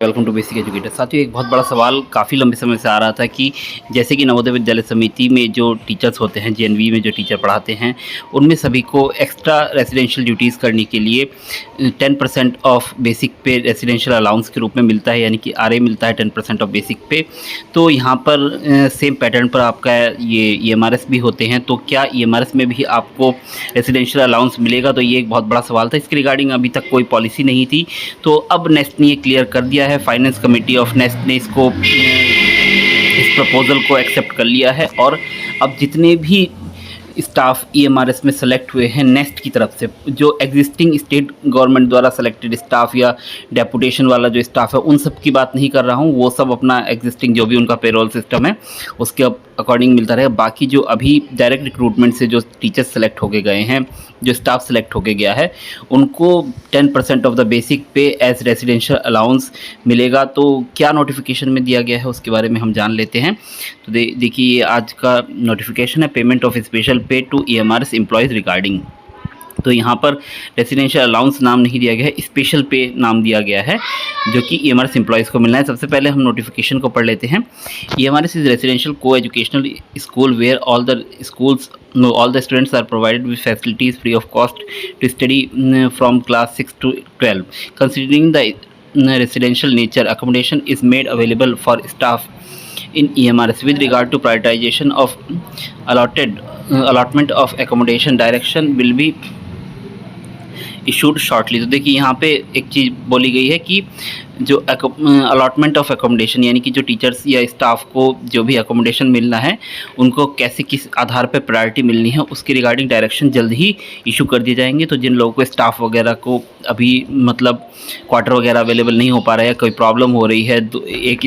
Welcome to basic educator. साथियों, एक बहुत बड़ा सवाल काफ़ी लंबे समय से आ रहा था कि जैसे कि नवोदय विद्यालय समिति में जो टीचर्स होते हैं, जेएनवी में जो टीचर पढ़ाते हैं, उनमें सभी को एक्स्ट्रा रेसिडेंशियल ड्यूटीज़ करने के लिए 10% ऑफ बेसिक पे रेसिडेंशियल अलाउंस के रूप में मिलता है, यानी कि आरए मिलता है 10% ऑफ बेसिक पे। तो यहाँ पर सेम पैटर्न पर आपका ये ईएमआरएस भी होते हैं। तो क्या ईएमआरएस में भी आपको रेसिडेंशियल अलाउंस मिलेगा? तो ये एक बहुत बड़ा सवाल था। इसके रिगार्डिंग अभी तक कोई पॉलिसी नहीं थी, तो अब नेस्ट ने ये क्लियर कर दिया है। फाइनेंस कमेटी ऑफ नेस्ट ने इस प्रपोजल को एक्सेप्ट कर लिया है और अब जितने भी स्टाफ ईएमआरएस में सेलेक्ट हुए हैं नेस्ट की तरफ से, जो एग्जिस्टिंग स्टेट गवर्नमेंट द्वारा सेलेक्टेड स्टाफ या डेपुटेशन वाला जो स्टाफ है, उन सब की बात नहीं कर रहा हूँ। वो सब अपना एग्जिस्टिंग जो भी उनका पेरोल सिस्टम है उसके अकॉर्डिंग मिलता रहेगा। बाकी जो अभी डायरेक्ट रिक्रूटमेंट से जो टीचर्स सेलेक्ट होके गए हैं, जो स्टाफ सेलेक्ट होके गया है, उनको 10% ऑफ द बेसिक पे एज रेसिडेंशियल अलाउंस मिलेगा। तो क्या नोटिफिकेशन में दिया गया है उसके बारे में हम जान लेते हैं। तो देखिए, ये आज का नोटिफिकेशन है, पेमेंट ऑफ स्पेशल पे टू ईएमआरएस एम्प्लॉयज़ रिगार्डिंग। तो यहाँ पर रेसिडेंशियल अलाउंस नाम नहीं दिया गया है, स्पेशल पे नाम दिया गया है, जो कि ईएमआरएस एम्प्लॉयज़ को मिलना है। सबसे पहले हम नोटिफिकेशन को पढ़ लेते हैं। EMRS is residential coeducational school where all the students are provided with facilities free of cost to study from class 6 to 12. Considering the residential nature, accommodation is made available for staff in EMRS with regard to prioritization of allotment of accommodation. Direction will be issued shortly. तो देखिए, यहाँ पे एक चीज़ बोली गई है कि जो अलॉटमेंट ऑफ एकोमोडेशन, यानी कि जो टीचर्स या स्टाफ को जो भी एकोमोडेशन मिलना है, उनको कैसे किस आधार पर प्रायोरिटी मिलनी है, उसके रिगार्डिंग डायरेक्शन जल्द ही इशू कर दिए जाएंगे। तो जिन लोगों को स्टाफ वगैरह को अभी मतलब क्वार्टर वगैरह अवेलेबल नहीं हो पा रहा है, कोई प्रॉब्लम हो रही है, एक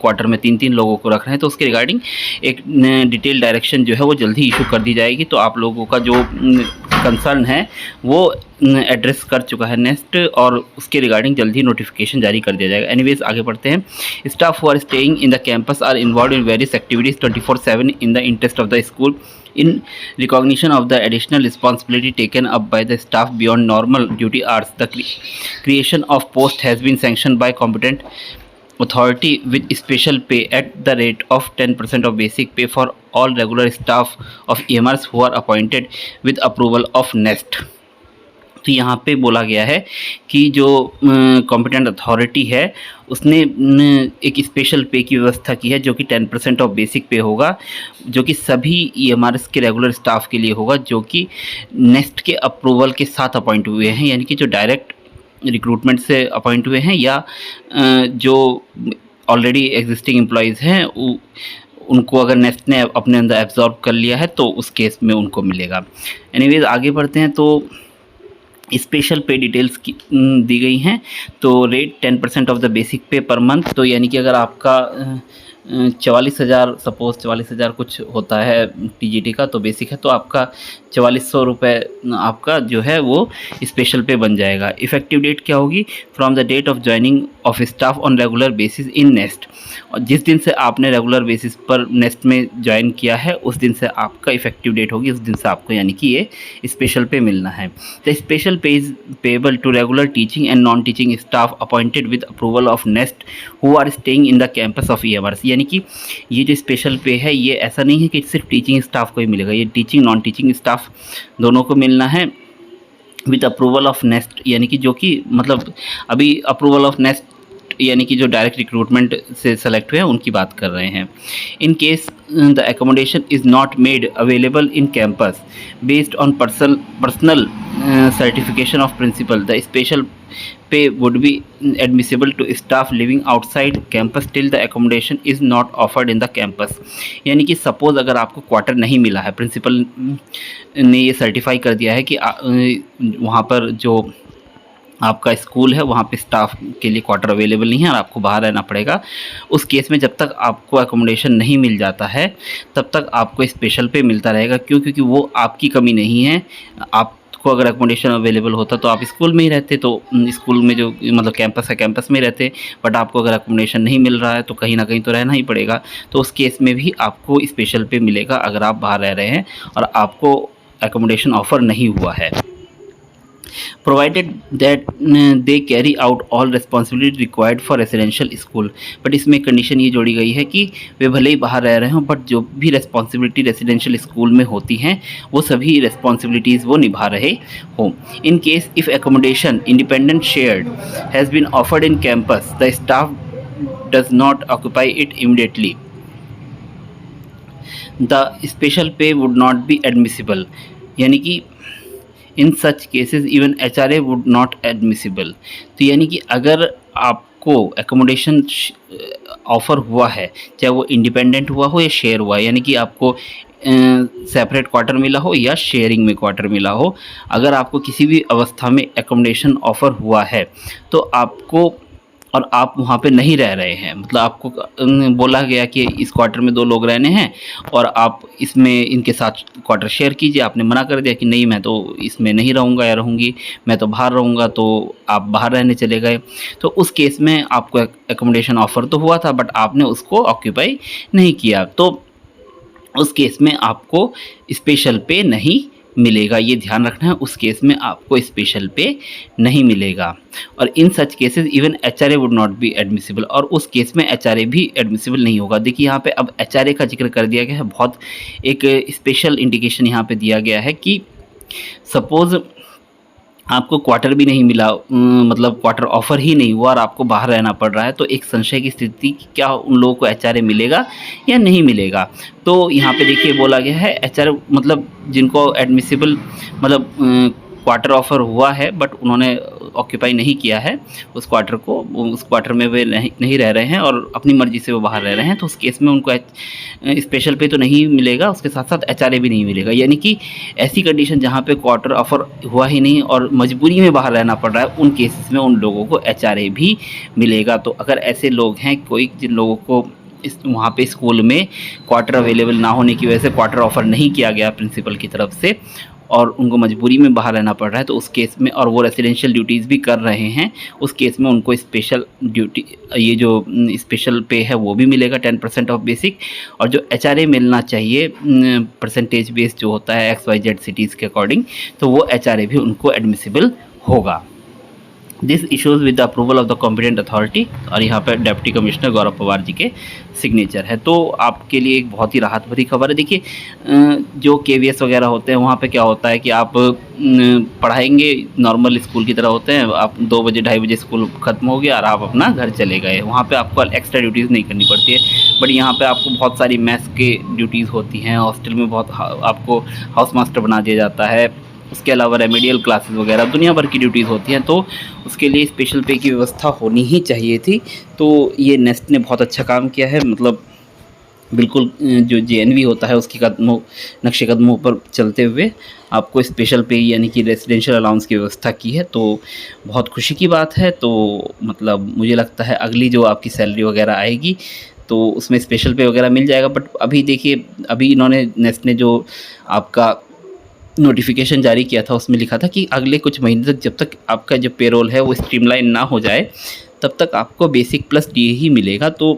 क्वार्टर में 3-3 लोगों को रख रहे हैं, तो उसके रिगार्डिंग एक डिटेल डायरेक्शन जो है वो जल्द ही इशू कर दी जाएगी। तो आप लोगों का जो कंसर्न है वो एड्रेस कर चुका है नेस्ट, और उसके रिगार्डिंग जल्द ही नोटिफिकेशन जारी कर दिया जाएगा। एनीवेज, आगे बढ़ते हैं। Staff who are staying in the campus are involve in various activities 24/7 in the interest of the school in recognition of the additional responsibility taken up by the staff beyond normal duty hours. The creation of post has been sanctioned by competent authority with special pay at the rate of 10% of basic pay for all regular staff of EMRs who are appointed with approval of NEST. तो यहाँ पे बोला गया है कि जो competent authority है उसने एक स्पेशल पे की व्यवस्था की है, जो कि 10% ऑफ बेसिक पे होगा, जो कि सभी ईएमआरएस के रेगुलर स्टाफ के लिए होगा, जो कि नेस्ट के अप्रूवल के साथ अपॉइंट हुए हैं, यानी कि जो डायरेक्ट रिक्रूटमेंट से अपॉइंट हुए हैं या जो ऑलरेडी एग्जिस्टिंग एम्प्लॉयज़ हैं उनको अगर नेस्ट ने अपने अंदर एब्जॉर्ब कर लिया है तो उस केस में उनको मिलेगा। एनीवेज, आगे बढ़ते हैं। तो स्पेशल पे डिटेल्स की दी गई हैं। तो रेट 10% ऑफ द बेसिक पे पर मंथ। तो यानी कि अगर आपका 44,000 सपोज 44,000 कुछ होता है टीजीटी का, तो बेसिक है, तो आपका 4400 रुपये आपका जो है वो स्पेशल पे बन जाएगा। इफ़ेक्टिव डेट क्या होगी? From the date of joining of staff on regular basis in NEST. और जिस दिन से आपने रेगुलर बेसिस पर नेस्ट में ज्वाइन किया है उस दिन से आपका इफेक्टिव डेट होगी, उस दिन से आपको यानी कि ये स्पेशल पे मिलना है। The special pay is payable to regular teaching and non teaching staff appointed with approval of NEST who are staying in the campus of EMRS. यानी कि ये जो स्पेशल पे है ये ऐसा नहीं है कि सिर्फ टीचिंग स्टाफ को ही मिलेगा, ये टीचिंग नॉन टीचिंग स्टाफ दोनों को मिलना है विद अप्रूवल ऑफ नेस्ट। यानी कि जो कि मतलब अभी अप्रूवल ऑफ नेस्ट यानी कि जो डायरेक्ट रिक्रूटमेंट से सेलेक्ट हुए हैं उनकी बात कर रहे हैं। In case the accommodation is not made available in campus based on personal certification of principal, the special pay would be admissible to staff living outside campus till the accommodation is not offered in the campus. यानी कि suppose अगर आपको quarter नहीं मिला है, principal ने ये certify कर दिया है कि वहाँ पर जो आपका स्कूल है वहाँ पे स्टाफ के लिए क्वार्टर अवेलेबल नहीं है और आपको बाहर रहना पड़ेगा, उस केस में जब तक आपको एकोमोडेशन नहीं मिल जाता है तब तक आपको स्पेशल पे मिलता रहेगा। क्यों? क्योंकि वो आपकी कमी नहीं है। आपको अगर एकोमोडेशन अवेलेबल होता तो आप स्कूल में ही रहते, तो स्कूल में जो मतलब कैंपस है कैंपस में रहते, बट आपको अगर एकोमोडेशन नहीं मिल रहा है तो कहीं ना कहीं तो रहना ही पड़ेगा। तो उस केस में भी आपको स्पेशल पे मिलेगा अगर आप बाहर रह रहे हैं और आपको एकोमोडेशन ऑफ़र नहीं हुआ है। Provided that they carry out all responsibility required for residential school. But इसमें एक कंडीशन ये जोड़ी गई है कि वे भले ही बाहर रह रहे हों, बट जो भी रिस्पॉन्सिबिलिटी रेसिडेंशियल स्कूल में होती हैं वो सभी रिस्पॉन्सिबिलिटीज़ वो निभा रहे हों। In case if accommodation independent shared has been offered in campus, the staff does not occupy it immediately, the special pay would not be admissible. यानी कि in such cases even HRA would not admissible. तो यानी कि अगर आपको accommodation offer हुआ है, चाहे वो इंडिपेंडेंट हुआ हो या शेयर हुआ है, यानी कि आपको सेपरेट क्वार्टर मिला हो या शेयरिंग में क्वार्टर मिला हो, अगर आपको किसी भी अवस्था में एकोमोडेशन ऑफ़र हुआ है तो आपको, और आप वहाँ पे नहीं रह रहे हैं, मतलब आपको बोला गया कि इस क्वार्टर में 2 लोग रहने हैं और आप इसमें इनके साथ क्वार्टर शेयर कीजिए, आपने मना कर दिया कि नहीं मैं तो इसमें नहीं रहूँगा या रहूँगी, मैं तो बाहर रहूँगा, तो आप बाहर रहने चले गए। तो उस केस में आपको एकोमोडेशन ऑफ़र तो हुआ था बट आपने उसको ऑक्यूपाई नहीं किया, तो उस केस में आपको स्पेशल पे नहीं मिलेगा। ये ध्यान रखना है, उस केस में आपको स्पेशल पे नहीं मिलेगा। और in such cases even HRA would not be admissible, और उस केस में HRA भी एडमिसिबल नहीं होगा। देखिए यहाँ पे अब HRA का जिक्र कर दिया गया है, बहुत एक स्पेशल इंडिकेशन यहाँ पे दिया गया है कि सपोज़ आपको क्वार्टर भी नहीं मिला, मतलब क्वार्टर ऑफ़र ही नहीं हुआ और आपको बाहर रहना पड़ रहा है, तो एक संशय की स्थिति कि क्या उन लोगों को HRA मिलेगा या नहीं मिलेगा। तो यहाँ पे देखिए बोला गया है HRA मतलब जिनको एडमिसिबल मतलब क्वार्टर ऑफ़र हुआ है बट उन्होंने ऑक्यूपाई नहीं किया है उस क्वार्टर को, उस क्वार्टर में वे नहीं रह रहे हैं और अपनी मर्ज़ी से वो बाहर रह रहे हैं, तो उस केस में उनको स्पेशल पे तो नहीं मिलेगा, उसके साथ साथ HRA भी नहीं मिलेगा। यानी कि ऐसी कंडीशन जहाँ पे क्वार्टर ऑफ़र हुआ ही नहीं और मजबूरी में बाहर रहना पड़ रहा है, उन केसेस में उन लोगों को HRA भी मिलेगा। तो अगर ऐसे लोग हैं कोई जिन लोगों को इस वहाँ पे स्कूल में क्वार्टर अवेलेबल ना होने की वजह से क्वार्टर ऑफ़र नहीं किया गया प्रिंसिपल की तरफ से और उनको मजबूरी में बाहर रहना पड़ रहा है, तो उस केस में, और वो रेसिडेंशियल ड्यूटीज़ भी कर रहे हैं, उस केस में उनको स्पेशल ड्यूटी, ये जो स्पेशल पे है वो भी मिलेगा 10% ऑफ बेसिक, और जो HRA मिलना चाहिए परसेंटेज बेस जो होता है XYZ सिटीज़ के अकॉर्डिंग, तो वो HRA भी उनको एडमिसिबल होगा। This issues with the approval of the competent authority, और यहाँ पर डिप्टी कमिश्नर गौरव पवार जी के सिग्नेचर है। तो आपके लिए एक बहुत ही राहत भरी खबर है। देखिए जो KVS वगैरह होते हैं वहाँ पे क्या होता है कि आप पढ़ाएंगे नॉर्मल स्कूल की तरह होते हैं, आप 2 बजे 2:30 बजे स्कूल ख़त्म हो गया और आप अपना घर चले गए, वहाँ पे आपको एक्स्ट्रा ड्यूटीज़ नहीं करनी पड़ती है। बट यहाँ पे आपको बहुत सारी मैथ्स के ड्यूटीज़ होती हैं, हॉस्टल में बहुत आपको हाउस मास्टर बना दिया जाता है, उसके अलावा रेमेडियल क्लासेस वगैरह दुनिया भर की ड्यूटीज़ होती हैं, तो उसके लिए स्पेशल पे की व्यवस्था होनी ही चाहिए थी। तो ये नेस्ट ने बहुत अच्छा काम किया है, मतलब बिल्कुल जो JNV होता है उसकी नक्शे कदमों पर चलते हुए आपको स्पेशल पे यानी कि रेसिडेंशियल अलाउंस की व्यवस्था की है, तो बहुत खुशी की बात है। तो मतलब मुझे लगता है अगली जो आपकी सैलरी वगैरह आएगी तो उसमें स्पेशल पे वगैरह मिल जाएगा। बट अभी देखिए, अभी इन्होंने नेस्ट ने जो आपका नोटिफिकेशन जारी किया था उसमें लिखा था कि अगले कुछ महीने तक, जब तक आपका जो पेरोल है वो स्ट्रीमलाइन ना हो जाए, तब तक आपको बेसिक प्लस DA ही मिलेगा। तो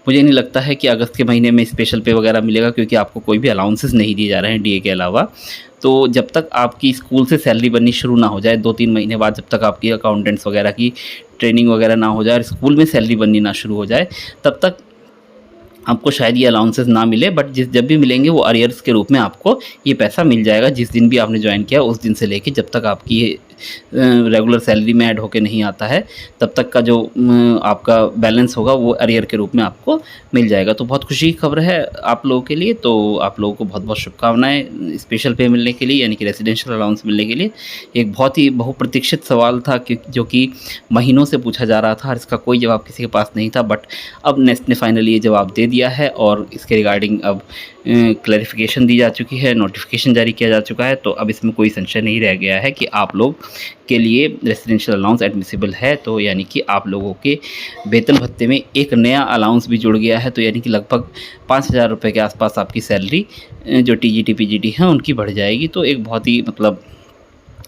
मुझे नहीं लगता है कि अगस्त के महीने में स्पेशल पे वगैरह मिलेगा, क्योंकि आपको कोई भी अलाउंसेस नहीं दिए जा रहे हैं DA के अलावा। तो जब तक आपकी स्कूल से सैलरी बननी शुरू ना हो जाए, 2-3 महीने बाद, जब तक आपकी अकाउंटेंट्स वगैरह की ट्रेनिंग वगैरह ना हो जाए और स्कूल में सैलरी बननी ना शुरू हो जाए, तब तक आपको शायद ये अलाउंसेस ना मिले। बट जब भी मिलेंगे वो अरियर्स के रूप में आपको ये पैसा मिल जाएगा, जिस दिन भी आपने ज्वाइन किया उस दिन से लेके जब तक आपकी ये रेगुलर सैलरी में ऐड होके नहीं आता है, तब तक का जो आपका बैलेंस होगा वो अरियर के रूप में आपको मिल जाएगा। तो बहुत खुशी की खबर है आप लोगों के लिए। तो आप लोगों को बहुत बहुत शुभकामनाएं स्पेशल पे मिलने के लिए, यानी कि रेसिडेंशियल अलाउंस मिलने के लिए। एक बहुत ही बहुप्रतीक्षित सवाल था जो कि महीनों से पूछा जा रहा था और इसका कोई जवाब किसी के पास नहीं था, बट अब नेस्ट ने फाइनली ये जवाब दे दिया है और इसके रिगार्डिंग अब क्लैरिफिकेशन दी जा चुकी है, नोटिफिकेशन जारी किया जा चुका है। तो अब इसमें कोई संशय नहीं रह गया है कि आप लोग के लिए रेसिडेंशियल अलाउंस एडमिसिबल है। तो यानी कि आप लोगों के वेतन भत्ते में एक नया अलाउंस भी जुड़ गया है, तो यानी कि लगभग 5,000 रुपये के आसपास आपकी सैलरी जो TGT PGT हैं उनकी बढ़ जाएगी। तो एक बहुत ही मतलब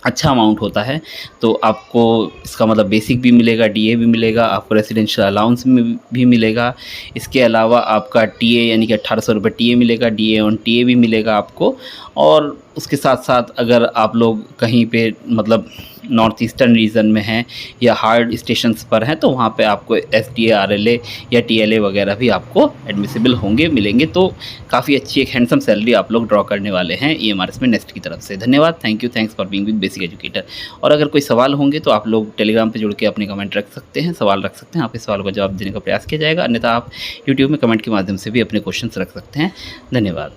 अच्छा अमाउंट होता है। तो आपको इसका मतलब बेसिक भी मिलेगा, DA भी मिलेगा, आपको रेसिडेंशियल अलाउंस में भी मिलेगा। इसके अलावा आपका TA यानी कि 1,800 रुपये TA मिलेगा, DA ऑन TA भी मिलेगा आपको, और उसके साथ साथ अगर आप लोग कहीं पे मतलब नॉर्थ ईस्टर्न रीजन में हैं या हार्ड स्टेशंस पर हैं तो वहाँ पे आपको STA RLA या TLA वगैरह भी आपको एडमिसिबल होंगे, मिलेंगे। तो काफ़ी अच्छी एक हैंडसम सैलरी आप लोग ड्रॉ करने वाले हैं EMRS में नेस्ट की तरफ से। धन्यवाद, thank you, thanks for being with basic educator. और अगर कोई सवाल होंगे तो आप लोग टेलीग्राम पे जुड़ के अपने कमेंट रख सकते हैं, सवाल रख सकते हैं, आपके सवाल का जवाब देने का प्रयास किया जाएगा। अन्यथा आप यूट्यूब में कमेंट के माध्यम से भी अपने क्वेश्चंस रख सकते हैं। धन्यवाद।